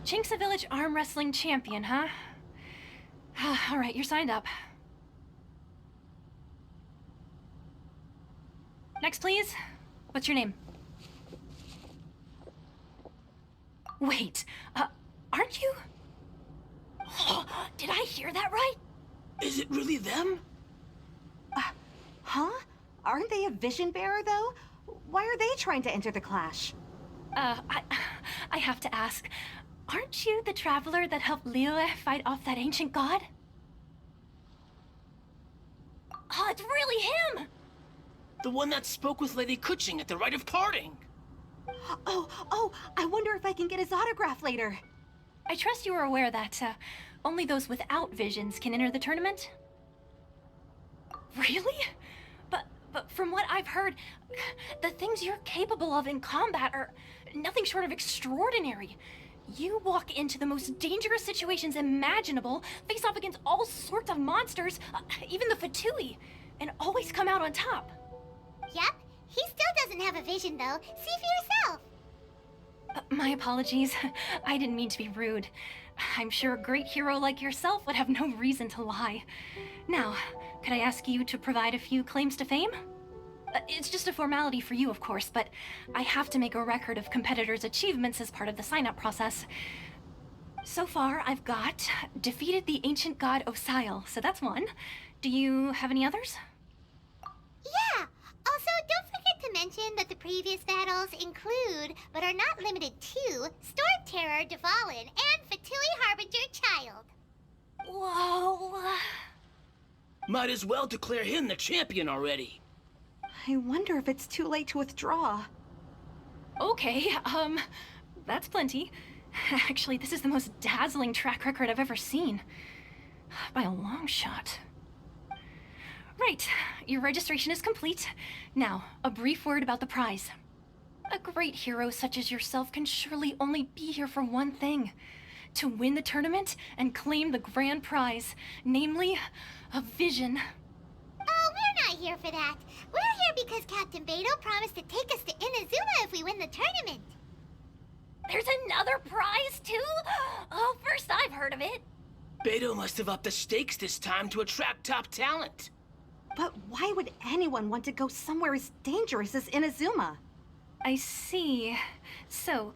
Chinksa Village Arm Wrestling Champion, huh? All right, you're signed up. Next, please. What's your name? Wait, aren't you? Did I hear that right? Is it really them? Huh? Aren't they a vision bearer, though? Why are they trying to enter the clash? I have to ask, aren't you the traveler that helped Liyue fight off that ancient god? Oh, it's really him! The one that spoke with Lady Kuching at the Rite of Parting. Oh, I wonder if I can get his autograph later. I trust you are aware that, only those without visions can enter the tournament? Really? But from what I've heard, the things you're capable of in combat are nothing short of extraordinary. You walk into the most dangerous situations imaginable, face off against all sorts of monsters, even the Fatui, and always come out on top. Yep, he still doesn't have a vision though. See for yourself. My apologies. I didn't mean to be rude. I'm sure a great hero like yourself would have no reason to lie. Now, could I ask you to provide a few claims to fame? It's just a formality for you, of course, but I have to make a record of competitors' achievements as part of the sign-up process. So far, I've got defeated the ancient god Osail, so that's one. Do you have any others? Yeah. Also, don't forget to mention that the previous battles include, but are not limited to, Storm Terror Dvalin and Fatui Harbinger Child. Whoa. Might as well declare him the champion already. I wonder if it's too late to withdraw. Okay, that's plenty. Actually, this is the most dazzling track record I've ever seen. By a long shot. Right, your registration is complete. Now, a brief word about the prize. A great hero such as yourself can surely only be here for one thing. To win the tournament and claim the grand prize, namely, a vision. Oh, we're not here for that. We're here because Captain Beidou promised to take us to Inazuma if we win the tournament. There's another prize, too? Oh, first I've heard of it. Beidou must have upped the stakes this time to attract top talent. But why would anyone want to go somewhere as dangerous as Inazuma? I see. So,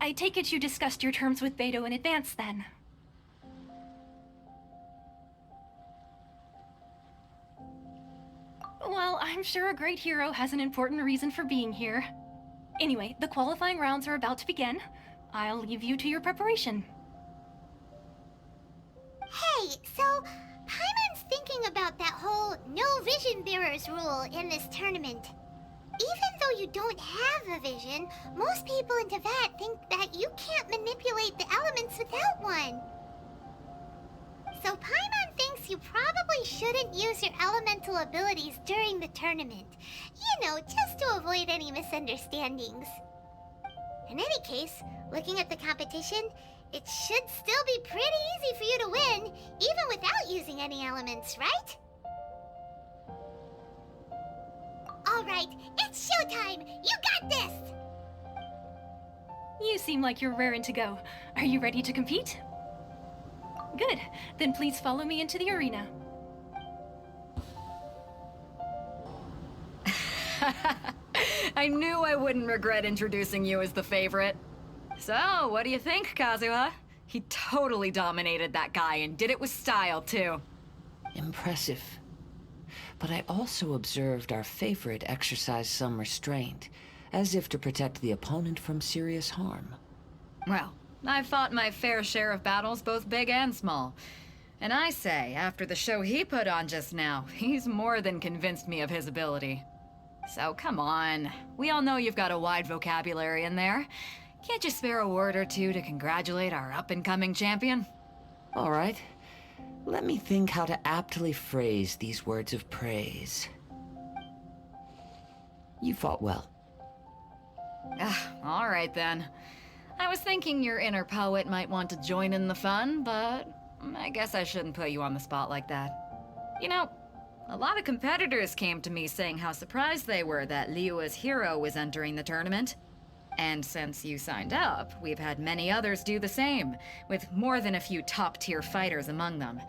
I take it you discussed your terms with Beidou in advance, then? Well, I'm sure a great hero has an important reason for being here. Anyway, the qualifying rounds are about to begin. I'll leave you to your preparation. Hey, so Paimon's thinking about that whole no vision bearers rule in this tournament. Even though you don't have a vision, most people in Teyvat think that you can't manipulate the elements without one. So Paimon thinks you probably shouldn't use your elemental abilities during the tournament. You know, just to avoid any misunderstandings. In any case, looking at the competition, it should still be pretty easy for you to win, even without using any elements, right? Alright, it's showtime! You got this! You seem like you're raring to go. Are you ready to compete? Good. Then please follow me into the arena. I knew I wouldn't regret introducing you as the favorite. So, what do you think, Kazuha? He totally dominated that guy and did it with style, too. Impressive. But I also observed our favorite exercise some restraint, as if to protect the opponent from serious harm. Well, I've fought my fair share of battles, both big and small. And I say, after the show he put on just now, he's more than convinced me of his ability. So come on, we all know you've got a wide vocabulary in there. Can't you spare a word or two to congratulate our up-and-coming champion? All right. Let me think how to aptly phrase these words of praise. You fought well. All right then. I was thinking your inner poet might want to join in the fun, but I guess I shouldn't put you on the spot like that. You know, a lot of competitors came to me saying how surprised they were that Liyue's hero was entering the tournament. And since you signed up, we've had many others do the same, with more than a few top-tier fighters among them.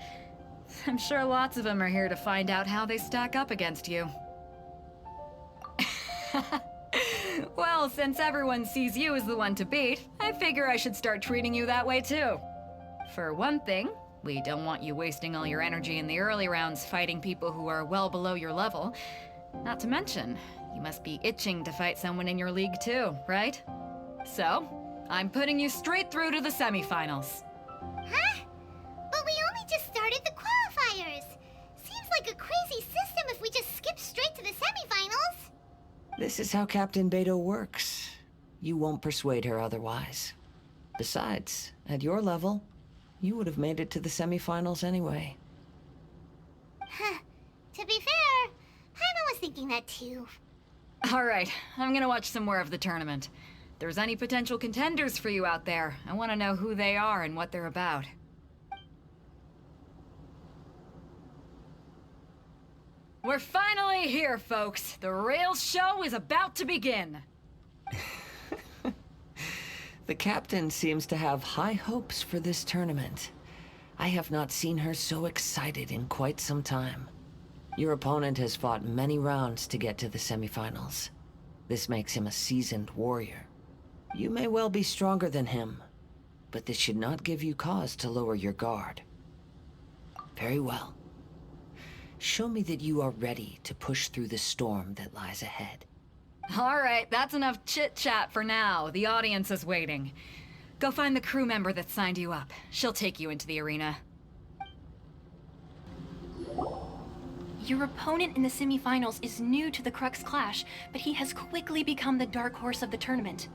I'm sure lots of them are here to find out how they stack up against you. Well, since everyone sees you as the one to beat, I figure I should start treating you that way too. For one thing, we don't want you wasting all your energy in the early rounds fighting people who are well below your level. Not to mention, you must be itching to fight someone in your league too, right? So, I'm putting you straight through to the semifinals. Huh? But we only just started the qualifiers. Seems like a crazy system if we just skip straight to the semifinals. This is how Captain Beto works. You won't persuade her otherwise. Besides, at your level, you would have made it to the semifinals anyway. Huh. To be fair, Paimon was thinking that too. Alright, I'm gonna watch some more of the tournament. If there's any potential contenders for you out there, I want to know who they are and what they're about. We're finally here, folks. The real show is about to begin. The captain seems to have high hopes for this tournament. I have not seen her so excited in quite some time. Your opponent has fought many rounds to get to the semifinals. This makes him a seasoned warrior. You may well be stronger than him, but this should not give you cause to lower your guard. Very well. Show me that you are ready to push through the storm that lies ahead. Alright, that's enough chit-chat for now. The audience is waiting. Go find the crew member that signed you up. She'll take you into the arena. Your opponent in the semifinals is new to the Crux Clash, but he has quickly become the dark horse of the tournament.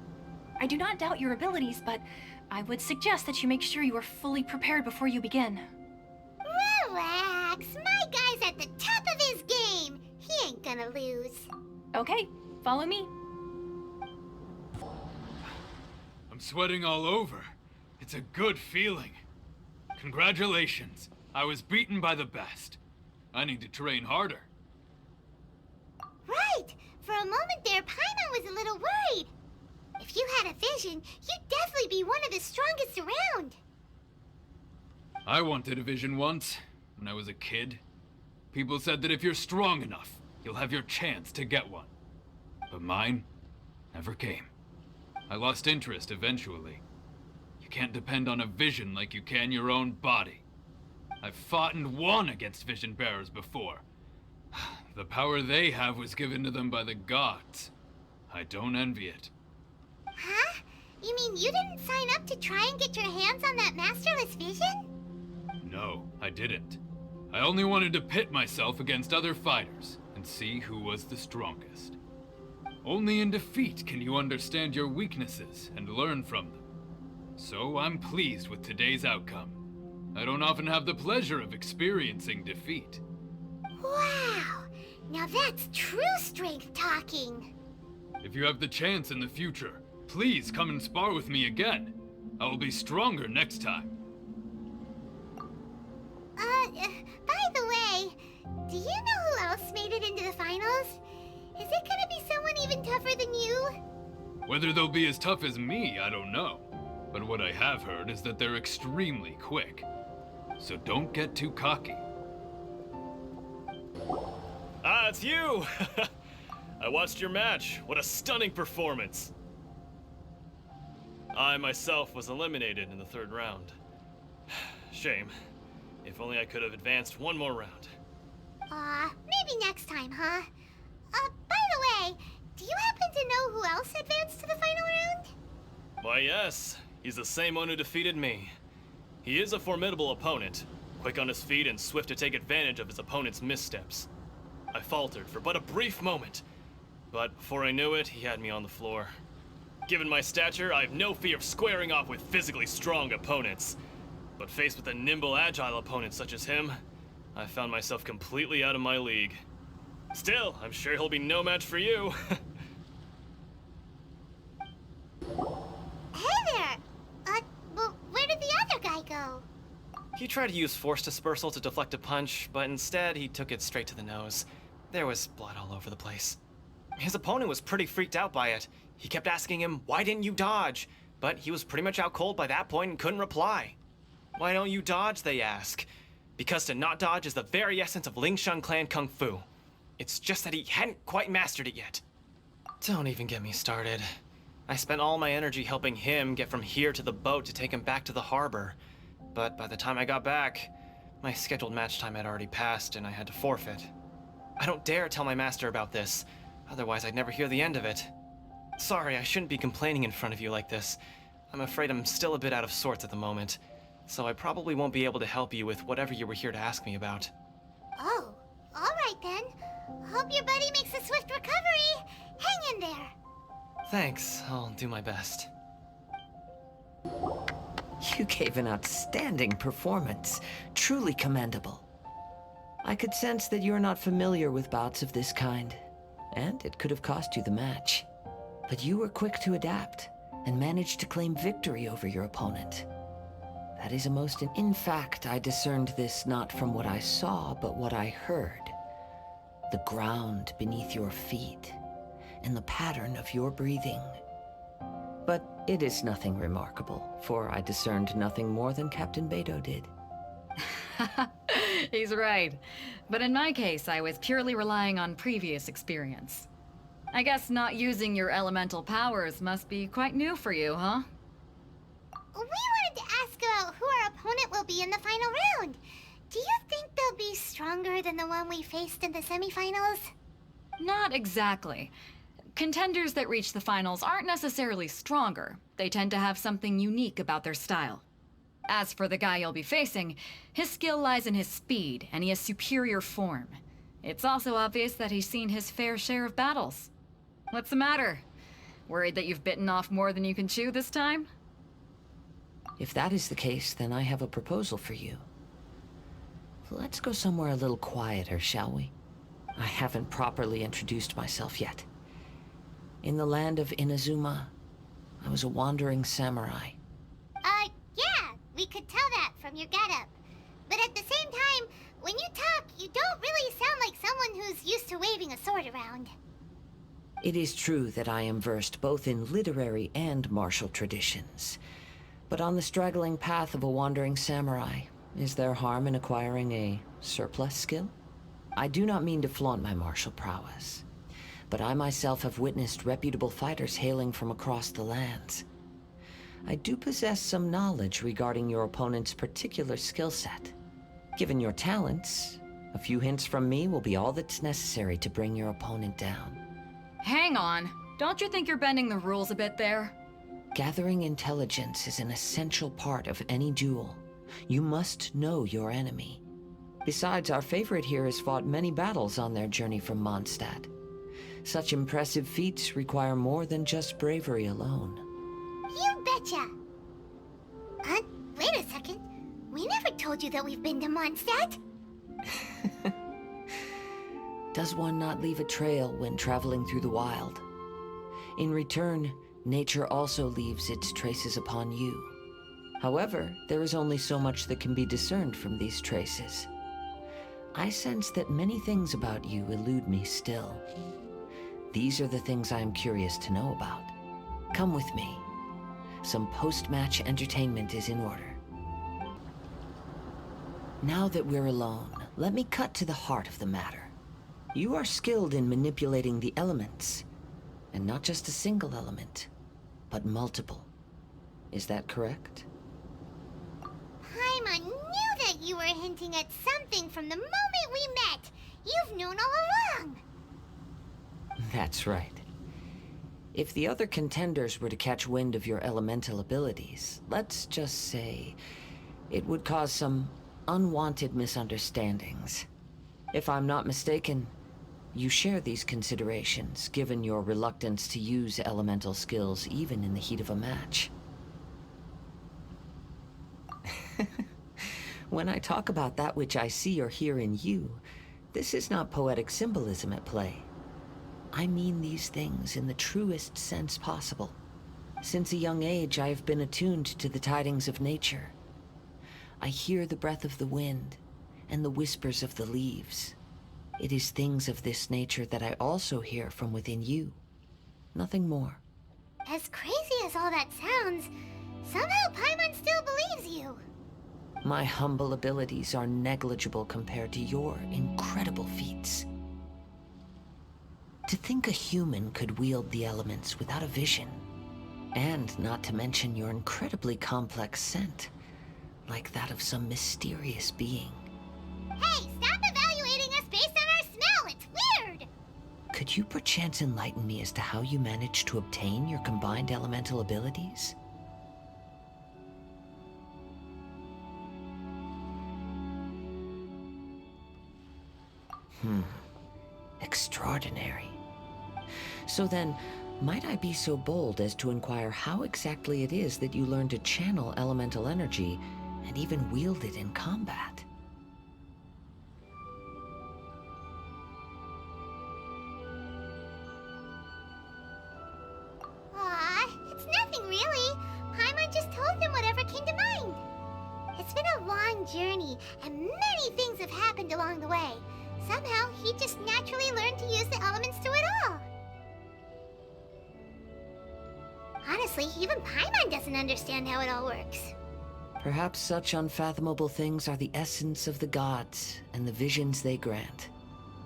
I do not doubt your abilities, but I would suggest that you make sure you are fully prepared before you begin. Relax. My guy's at the top of his game. He ain't gonna lose. Okay, follow me. I'm sweating all over. It's a good feeling. Congratulations. I was beaten by the best. I need to train harder. Right. For a moment there, Paimon was a little worried. If you had a vision, you'd definitely be one of the strongest around. I wanted a vision once, when I was a kid. People said that if you're strong enough, you'll have your chance to get one. But mine never came. I lost interest eventually. You can't depend on a vision like you can your own body. I've fought and won against vision bearers before. The power they have was given to them by the gods. I don't envy it. Huh? You mean you didn't sign up to try and get your hands on that masterless vision? No, I didn't. I only wanted to pit myself against other fighters and see who was the strongest. Only in defeat can you understand your weaknesses and learn from them. So I'm pleased with today's outcome. I don't often have the pleasure of experiencing defeat. Wow. Now that's true strength talking. If you have the chance in the future, please come and spar with me again. I will be stronger next time. By the way, do you know who else made it into the finals? Is it gonna be someone even tougher than you? Whether they'll be as tough as me, I don't know. But what I have heard is that they're extremely quick. So don't get too cocky. Ah, it's you! I watched your match. What a stunning performance. I myself was eliminated in the third round. Shame. If only I could have advanced one more round. Maybe next time, huh? By the way, do you happen to know who else advanced to the final round? Why, yes. He's the same one who defeated me. He is a formidable opponent, quick on his feet and swift to take advantage of his opponent's missteps. I faltered for but a brief moment, but before I knew it, he had me on the floor. Given my stature, I have no fear of squaring off with physically strong opponents. But faced with a nimble, agile opponent such as him, I found myself completely out of my league. Still, I'm sure he'll be no match for you. Hey there! Well, where did the other guy go? He tried to use force dispersal to deflect a punch, but instead he took it straight to the nose. There was blood all over the place. His opponent was pretty freaked out by it. He kept asking him, why didn't you dodge? But he was pretty much out cold by that point and couldn't reply. Why don't you dodge, they ask. Because to not dodge is the very essence of Ling Shun Clan Kung Fu. It's just that he hadn't quite mastered it yet. Don't even get me started. I spent all my energy helping him get from here to the boat to take him back to the harbor. But by the time I got back, my scheduled match time had already passed and I had to forfeit. I don't dare tell my master about this, otherwise I'd never hear the end of it. Sorry, I shouldn't be complaining in front of you like this. I'm afraid I'm still a bit out of sorts at the moment, so I probably won't be able to help you with whatever you were here to ask me about. Oh, alright then. Hope your buddy makes a swift recovery. Hang in there. Thanks, I'll do my best. You gave an outstanding performance. Truly commendable. I could sense that you're not familiar with bouts of this kind, and it could have cost you the match. But you were quick to adapt, and managed to claim victory over your opponent. That is a most... In fact, I discerned this not from what I saw, but what I heard. The ground beneath your feet, and the pattern of your breathing. But it is nothing remarkable, for I discerned nothing more than Captain Beidou did. He's right. But in my case, I was purely relying on previous experience. I guess not using your elemental powers must be quite new for you, huh? We wanted to ask about who our opponent will be in the final round. Do you think they'll be stronger than the one we faced in the semifinals? Not exactly. Contenders that reach the finals aren't necessarily stronger. They tend to have something unique about their style. As for the guy you'll be facing, his skill lies in his speed, and he has superior form. It's also obvious that he's seen his fair share of battles. What's the matter? Worried that you've bitten off more than you can chew this time? If that is the case, then I have a proposal for you. Let's go somewhere a little quieter, shall we? I haven't properly introduced myself yet. In the land of Inazuma, I was a wandering samurai. Yeah, we could tell that from your getup. But at the same time, when you talk, you don't really sound like someone who's used to waving a sword around. It is true that I am versed both in literary and martial traditions. But on the straggling path of a wandering samurai, is there harm in acquiring a surplus skill? I do not mean to flaunt my martial prowess, but I myself have witnessed reputable fighters hailing from across the lands. I do possess some knowledge regarding your opponent's particular skill set. Given your talents, a few hints from me will be all that's necessary to bring your opponent down. Hang on. Don't you think you're bending the rules a bit there? Gathering intelligence is an essential part of any duel. You must know your enemy. Besides, our favorite here has fought many battles on their journey from Mondstadt. Such impressive feats require more than just bravery alone. You betcha! Wait a second. We never told you that we've been to Mondstadt. Does one not leave a trail when traveling through the wild? In return, nature also leaves its traces upon you. However, there is only so much that can be discerned from these traces. I sense that many things about you elude me still. These are the things I am curious to know about. Come with me. Some post-match entertainment is in order. Now that we're alone, let me cut to the heart of the matter. You are skilled in manipulating the elements, and not just a single element, but multiple. Is that correct? Paimon knew that you were hinting at something from the moment we met. You've known all along. That's right. If the other contenders were to catch wind of your elemental abilities, let's just say, it would cause some unwanted misunderstandings. If I'm not mistaken, you share these considerations, given your reluctance to use elemental skills even in the heat of a match. When I talk about that which I see or hear in you, this is not poetic symbolism at play. I mean these things in the truest sense possible. Since a young age, I have been attuned to the tidings of nature. I hear the breath of the wind and the whispers of the leaves. It is things of this nature that I also hear from within you. Nothing more. As crazy as all that sounds, somehow Paimon still believes you. My humble abilities are negligible compared to your incredible feats. To think a human could wield the elements without a vision, and not to mention your incredibly complex scent, like that of some mysterious being. Hey, stop evaluating us based on our smell! It's weird! Could you perchance enlighten me as to how you managed to obtain your combined elemental abilities? Extraordinary. So then, might I be so bold as to inquire how exactly it is that you learned to channel elemental energy and even wield it in combat? Aw, it's nothing really. Paimon just told him whatever came to mind. It's been a long journey, and many things have happened along the way. Somehow, he just naturally learned to use the elements through it all. Honestly, even Paimon doesn't understand how it all works. Perhaps such unfathomable things are the essence of the gods and the visions they grant.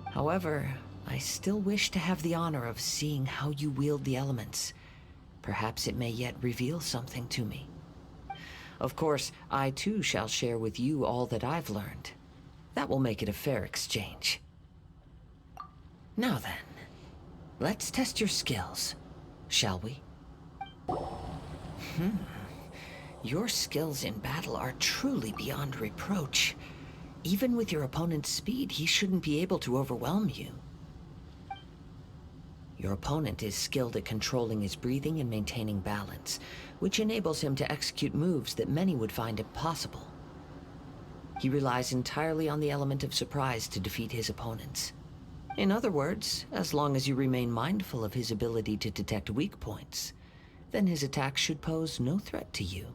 However, I still wish to have the honor of seeing how you wield the elements. Perhaps it may yet reveal something to me. Of course, I too shall share with you all that I've learned. That will make it a fair exchange. Now then, let's test your skills, shall we? Your skills in battle are truly beyond reproach. Even with your opponent's speed, he shouldn't be able to overwhelm you. Your opponent is skilled at controlling his breathing and maintaining balance, which enables him to execute moves that many would find impossible. He relies entirely on the element of surprise to defeat his opponents. In other words, as long as you remain mindful of his ability to detect weak points, then his attacks should pose no threat to you.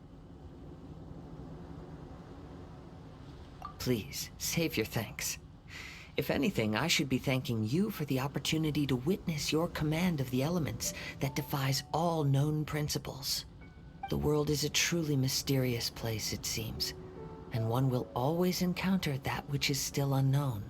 Please, save your thanks. If anything, I should be thanking you for the opportunity to witness your command of the elements that defies all known principles. The world is a truly mysterious place, it seems, and one will always encounter that which is still unknown.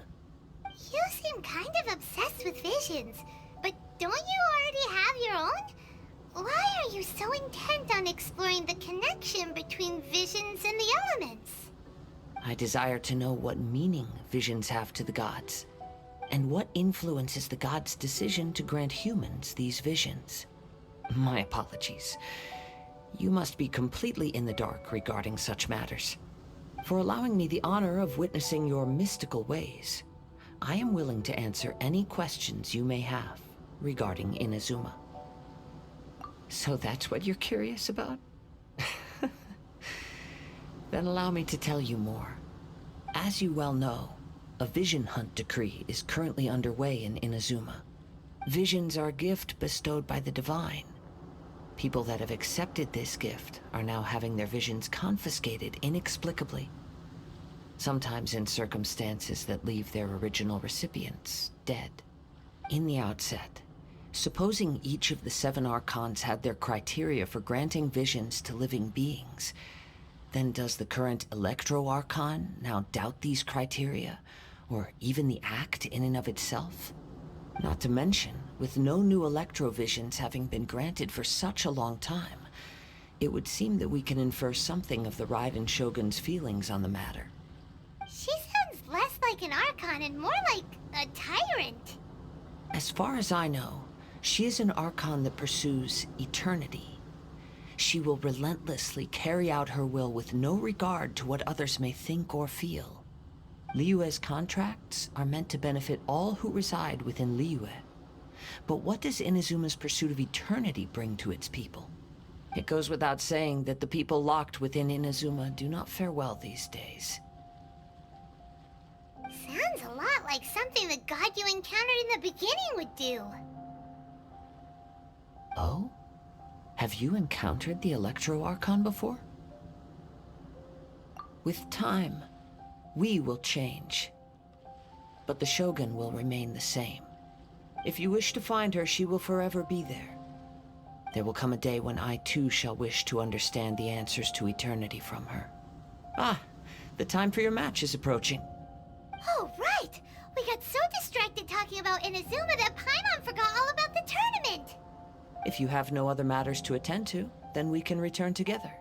You seem kind of obsessed with visions, but don't you already have your own? Why are you so intent on exploring the connection between visions and the elements? I desire to know what meaning visions have to the gods, and what influences the gods' decision to grant humans these visions. My apologies. You must be completely in the dark regarding such matters. For allowing me the honor of witnessing your mystical ways, I am willing to answer any questions you may have regarding Inazuma. So that's what you're curious about? Then allow me to tell you more. As you well know, a vision hunt decree is currently underway in Inazuma. Visions are a gift bestowed by the divine. People that have accepted this gift are now having their visions confiscated inexplicably. Sometimes in circumstances that leave their original recipients dead. In the outset, supposing each of the 7 Archons had their criteria for granting visions to living beings, then does the current Electro Archon now doubt these criteria, or even the act in and of itself? Not to mention, with no new Electro visions having been granted for such a long time, it would seem that we can infer something of the Raiden Shogun's feelings on the matter. She sounds less like an Archon and more like a tyrant. As far as I know, she is an Archon that pursues eternity. She will relentlessly carry out her will with no regard to what others may think or feel. Liyue's contracts are meant to benefit all who reside within Liyue. But what does Inazuma's pursuit of eternity bring to its people? It goes without saying that the people locked within Inazuma do not fare well these days. Sounds a lot like something the god you encountered in the beginning would do. Oh? Have you encountered the Electro Archon before? With time, we will change. but the Shogun will remain the same. If you wish to find her, she will forever be there. There will come a day when I too shall wish to understand the answers to eternity from her. Ah, the time for your match is approaching. Oh, right! We got so distracted talking about Inazuma that Paimon forgot all about the tournament! If you have no other matters to attend to, then we can return together.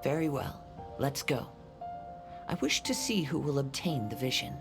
Very well. Let's go. I wish to see who will obtain the vision.